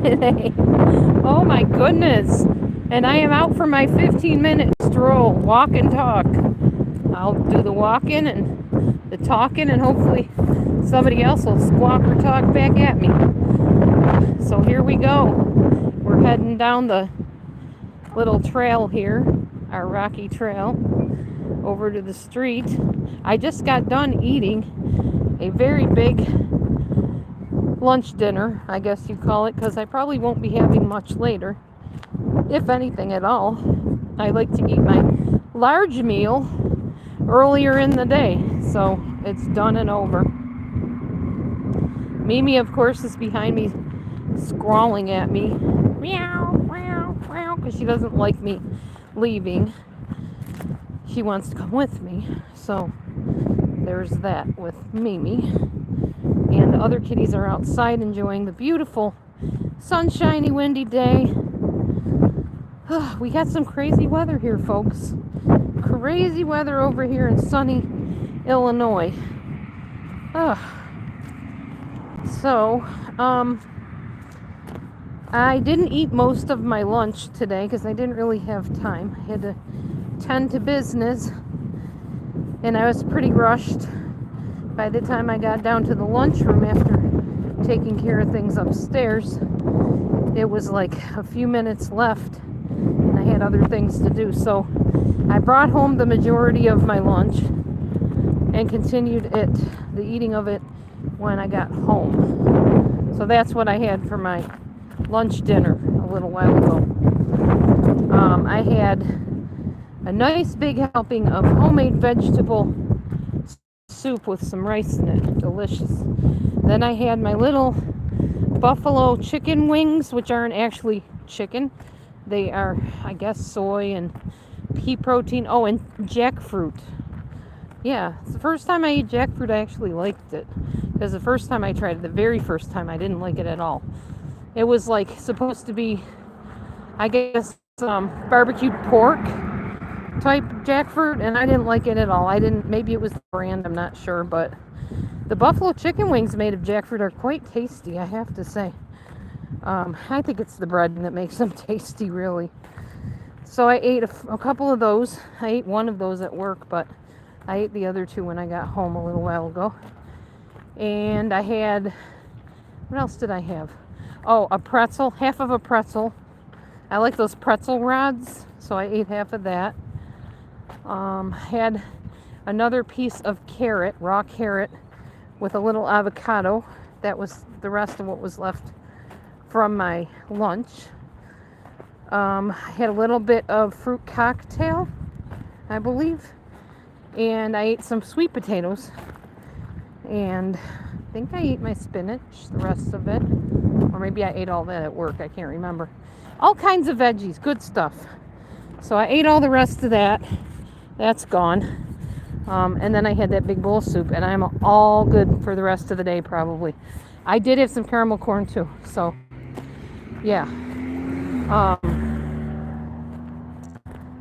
today. Oh my goodness. And I am out for my 15-minute stroll, walk and talk. I'll do the walking and the talking, and hopefully somebody else will squawk or talk back at me. So here we go. We're heading down the little trail here, our rocky trail, over to the street. I just got done eating a very big lunch dinner, I guess you call it, because I probably won't be having much later, if anything at all. I like to eat my large meal earlier in the day, so it's done and over. Mimi, of course, is behind me scrawling at me, meow, meow, meow, because she doesn't like me leaving. She wants to come with me, so there's that with Mimi. And the other kitties are outside enjoying the beautiful sunshiny windy day. We got some crazy weather here, folks. Crazy weather over here in sunny Illinois. So I didn't eat most of my lunch today because I didn't really have time. I had to tend to business, and I was pretty rushed by the time I got down to the lunchroom after taking care of things upstairs. It was like a few minutes left, and I had other things to do. So I brought home the majority of my lunch and continued the eating of it when I got home. So that's what I had for my lunch dinner a little while ago. I had a nice big helping of homemade vegetable soup with some rice in it. Delicious. Then I had my little buffalo chicken wings, which aren't actually chicken. They are, I guess, soy and pea protein. Oh, and jackfruit. Yeah, it's the first time I ate jackfruit, I actually liked it. Because the first time I tried it, the very first time, I didn't like it at all. It was like supposed to be, I guess, barbecued pork type jackfruit, and I didn't like it at all. Maybe it was the brand, I'm not sure, but the buffalo chicken wings made of jackfruit are quite tasty, I have to say. I think it's the bread that makes them tasty, really. So I ate a couple of those. I ate one of those at work, but I ate the other two when I got home a little while ago. And I had, what else did I have? Oh, a pretzel, half of a pretzel. I like those pretzel rods, so I ate half of that. Had another piece of carrot, raw carrot, with a little avocado. That was the rest of what was left from my lunch. I had a little bit of fruit cocktail, I believe. And I ate some sweet potatoes. And I think I ate my spinach, the rest of it. Or maybe I ate all that at work, I can't remember. All kinds of veggies, good stuff. So I ate all the rest of that. That's gone. And then I had that big bowl of soup, and I'm all good for the rest of the day, probably. I did have some caramel corn, too. So, yeah.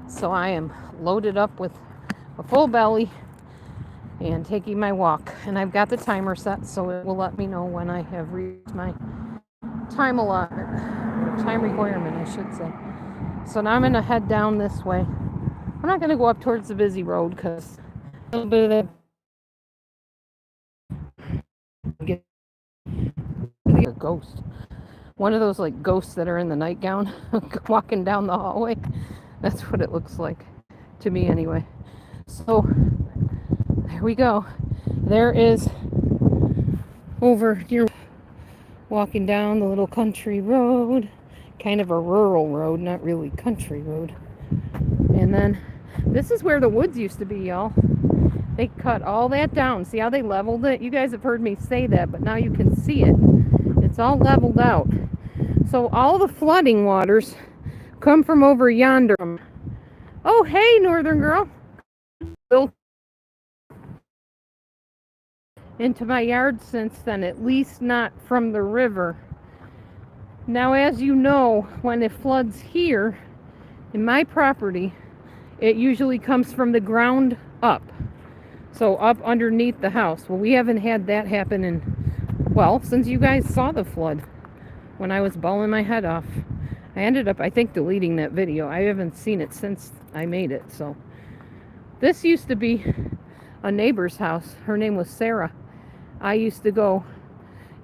So I am loaded up with a full belly and taking my walk. And I've got the timer set, so it will let me know when I have reached my time allotment, or time requirement, I should say. So now I'm going to head down this way. I'm not going to go up towards the busy road because a little bit of that a ghost. One of those like ghosts that are in the nightgown walking down the hallway. That's what it looks like to me anyway. So there we go. There is over here walking down the little country road. Kind of a rural road, not really country road. And then this is where the woods used to be, y'all. They cut all that down. See how they leveled it? You guys have heard me say that, but now you can see it. It's all leveled out. So all the flooding waters come from over yonder. Oh, hey, Northern Girl. Into my yard since then, at least not from the river. Now, as you know, when it floods here in my property, it usually comes from the ground up. So up underneath the house. Well, we haven't had that happen since you guys saw the flood. when I was bawling my head off. I ended up, I think, deleting that video. I haven't seen it since I made it. So this used to be a neighbor's house. Her name was Sarah. I used to go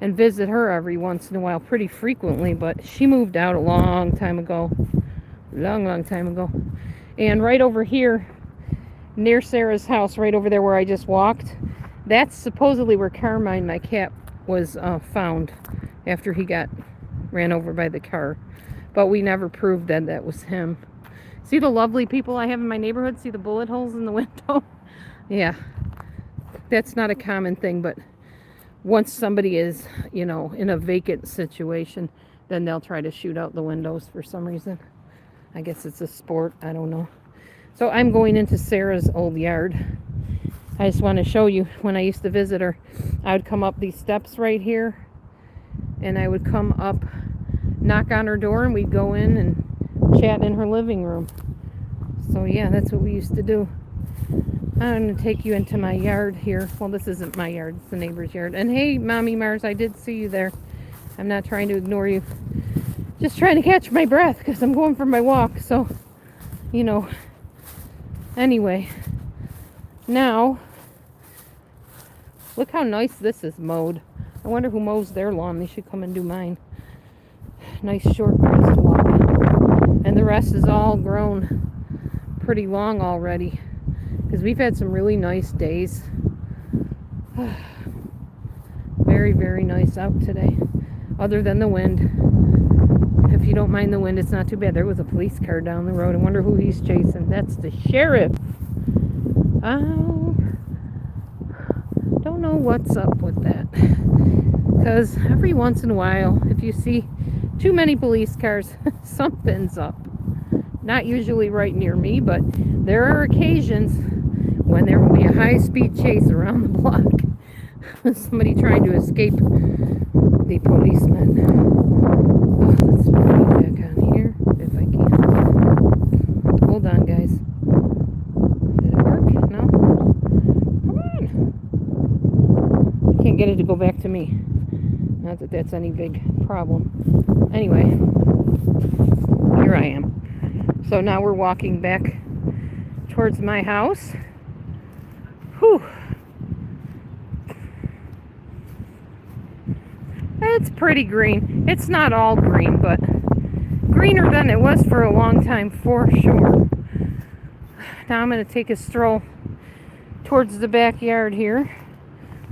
and visit her every once in a while, pretty frequently, but she moved out a long time ago. Long time ago. And right over here, near Sarah's house, right over there where I just walked, that's supposedly where Carmine, my cat, was found after he got ran over by the car. But we never proved that that was him. See the lovely people I have in my neighborhood? See the bullet holes in the window? Yeah. That's not a common thing, but once somebody is, you know, in a vacant situation, then they'll try to shoot out the windows for some reason. I guess it's a sport. I don't know. So I'm going into Sarah's old yard. I just want to show you, when I used to visit her, I would come up these steps right here, and I would come up, knock on her door, and we'd go in and chat in her living room. So yeah, that's what we used to do. I'm going to take you into my yard here. Well, this isn't my yard, it's the neighbor's yard. And hey, Mommy Mars, I did see you there. I'm not trying to ignore you. Just trying to catch my breath because I'm going for my walk. So, you know. Anyway, now, look how nice this is mowed. I wonder who mows their lawn. They should come and do mine. Nice short grass to walk in. And the rest is all grown pretty long already, because we've had some really nice days. Very, very nice out today, other than the wind. If you don't mind the wind, it's not too bad. There was a police car down the road. I wonder who he's chasing. That's the sheriff. Oh, don't know what's up with that, because every once in a while, if you see too many police cars, something's up. Not usually right near me, but there are occasions when there will be a high-speed chase around the block. Somebody trying to escape the policeman. Oh, let's put it back on here if I can. Hold on, guys. Did it work? No? Come on. I can't get it to go back to me. Not that that's any big problem. Anyway, here I am. So now we're walking back towards my house. Whew. It's pretty green. It's not all green, but greener than it was for a long time, for sure. Now I'm going to take a stroll towards the backyard here,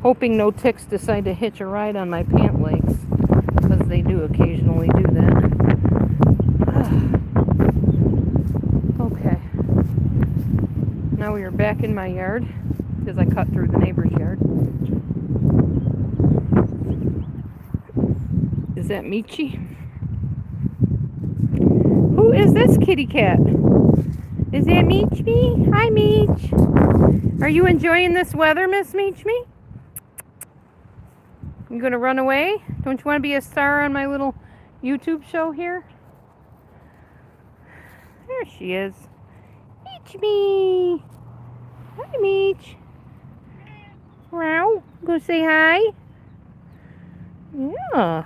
hoping no ticks decide to hitch a ride on my pant legs, because they do occasionally do that. Okay. Now we are back in my yard, because I cut through the neighbor's yard. Is that Michi? Who is this kitty cat? Is that Michi? Hi, Meech. Are you enjoying this weather, Miss Meechme? You gonna run away? Don't you want to be a star on my little YouTube show here? There she is. Meechme. Hi, Meech. Wow. Go say hi. Yeah.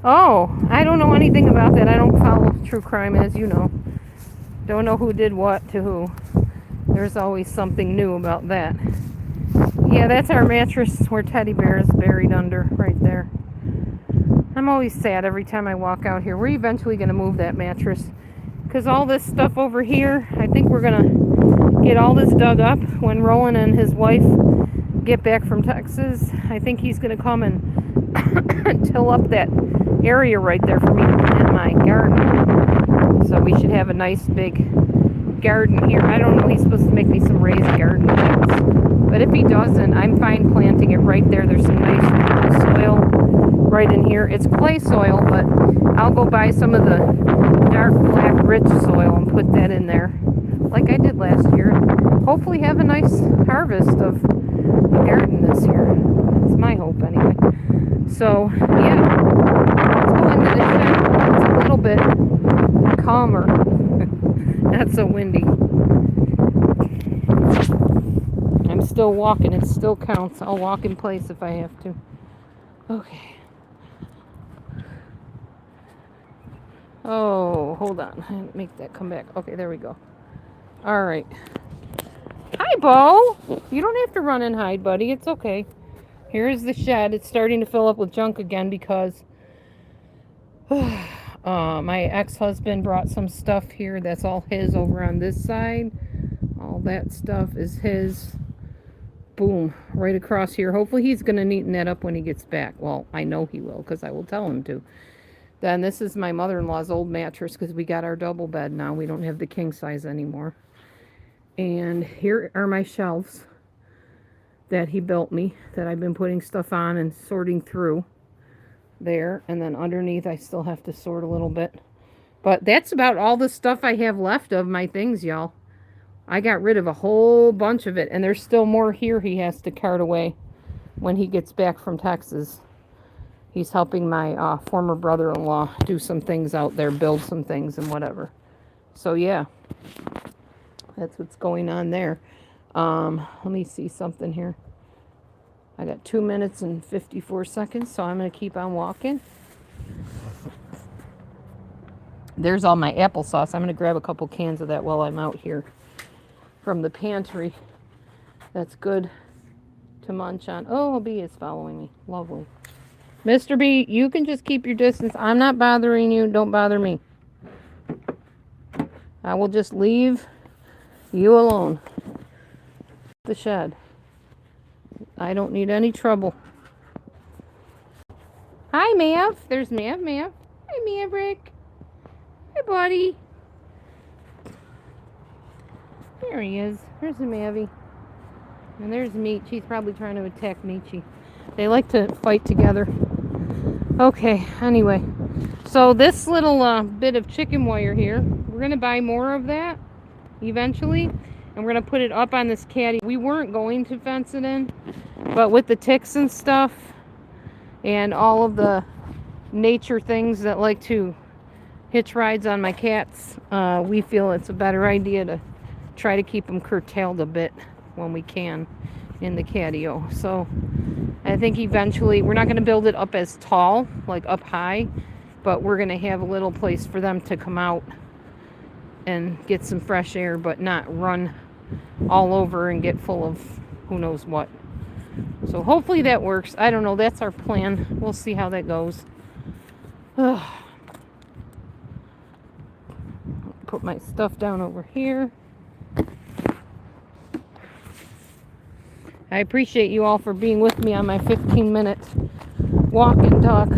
Oh, I don't know anything about that. I don't follow true crime, as you know. Don't know who did what to who. There's always something new about that. Yeah, that's our mattress where Teddy Bear is buried under, right there. I'm always sad every time I walk out here. We're eventually going to move that mattress, because all this stuff over here, I think we're going to get all this dug up when Roland and his wife get back from Texas. I think he's going to come and till up that area right there for me to plant my garden. So we should have a nice big garden here. I don't know, he's supposed to make me some raised garden beds, but if he doesn't, I'm fine planting it right there. There's some nice soil right in here. It's clay soil, but I'll go buy some of the dark black rich soil and put that in there like I did last year. Hopefully have a nice harvest of the garden this year. That's my hope anyway. So yeah, let's go into the shed. It's a little bit calmer. Not so windy. I'm still walking. It still counts. I'll walk in place if I have to. Okay. Oh, hold on. I didn't make that come back. Okay, there we go. All right. Hi, Bo. You don't have to run and hide, buddy. It's okay. Here's the shed. It's starting to fill up with junk again because my ex-husband brought some stuff here that's all his over on this side. All that stuff is his. Boom. Right across here. Hopefully he's going to neaten that up when he gets back. Well, I know he will because I will tell him to. Then this is my mother-in-law's old mattress because we got our double bed now. We don't have the king size anymore. And here are my shelves that he built me that I've been putting stuff on and sorting through there. And then underneath I still have to sort a little bit. But that's about all the stuff I have left of my things, y'all. I got rid of a whole bunch of it. And there's still more here he has to cart away when he gets back from Texas. He's helping my former brother-in-law do some things out there, build some things and whatever. So, yeah. That's what's going on there. Let me see something here. I got 2 minutes and 54 seconds, so I'm going to keep on walking. There's all my applesauce. I'm going to grab a couple cans of that while I'm out here from the pantry. That's good to munch on. Oh, a bee is following me. Lovely. Mr. B, you can just keep your distance. I'm not bothering you. Don't bother me. I will just leave you alone. The shed. I don't need any trouble. Hi, Mav. There's Mav. Hi, Maverick. Hi, buddy. There he is. There's the Mavie. And there's Meech. He's probably trying to attack Meechy. They like to fight together. Okay, anyway. So this little bit of chicken wire here, we're going to buy more of that eventually. And we're going to put it up on this caddy. We weren't going to fence it in, but with the ticks and stuff and all of the nature things that like to hitch rides on my cats, we feel it's a better idea to try to keep them curtailed a bit when we can in the catio. So I think eventually we're not going to build it up as tall, like up high, but we're going to have a little place for them to come out and get some fresh air, but not run all over and get full of who knows what. So hopefully that works. I don't know. That's our plan. We'll see how that goes. Put my stuff down over here. I appreciate you all for being with me on my 15-minute walk and talk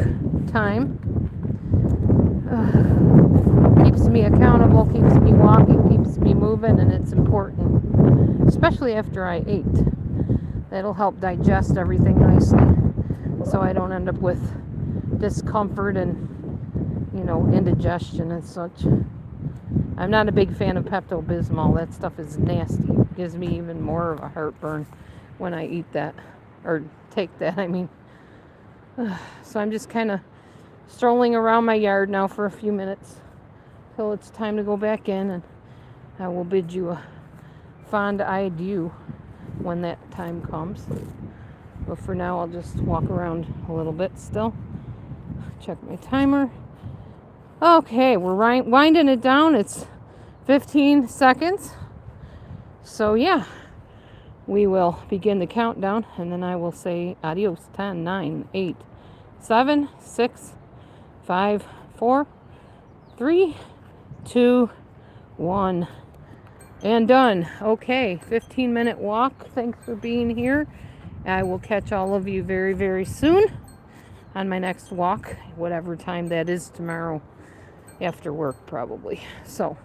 time. Keeps me accountable, keeps me walking, keeps me moving, and it's important, especially after I ate. That'll help digest everything nicely so I don't end up with discomfort and, indigestion and such. I'm not a big fan of Pepto-Bismol. That stuff is nasty. It gives me even more of a heartburn when I eat that, or take that, I mean. So I'm just kind of strolling around my yard now for a few minutes till it's time to go back in, and I will bid you a fond adieu when that time comes. But for now, I'll just walk around a little bit still. Check my timer. Okay, we're winding it down. It's 15 seconds. So yeah, we will begin the countdown, and then I will say adios. 10, 9, 8, 7, 6, 5, 4, 3, 2, 1. And done. Okay, 15-minute walk. Thanks for being here. I will catch all of you very, very soon on my next walk, whatever time that is tomorrow after work probably. So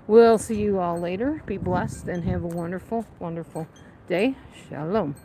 we'll see you all later. Be blessed and have a wonderful, wonderful day. Shalom.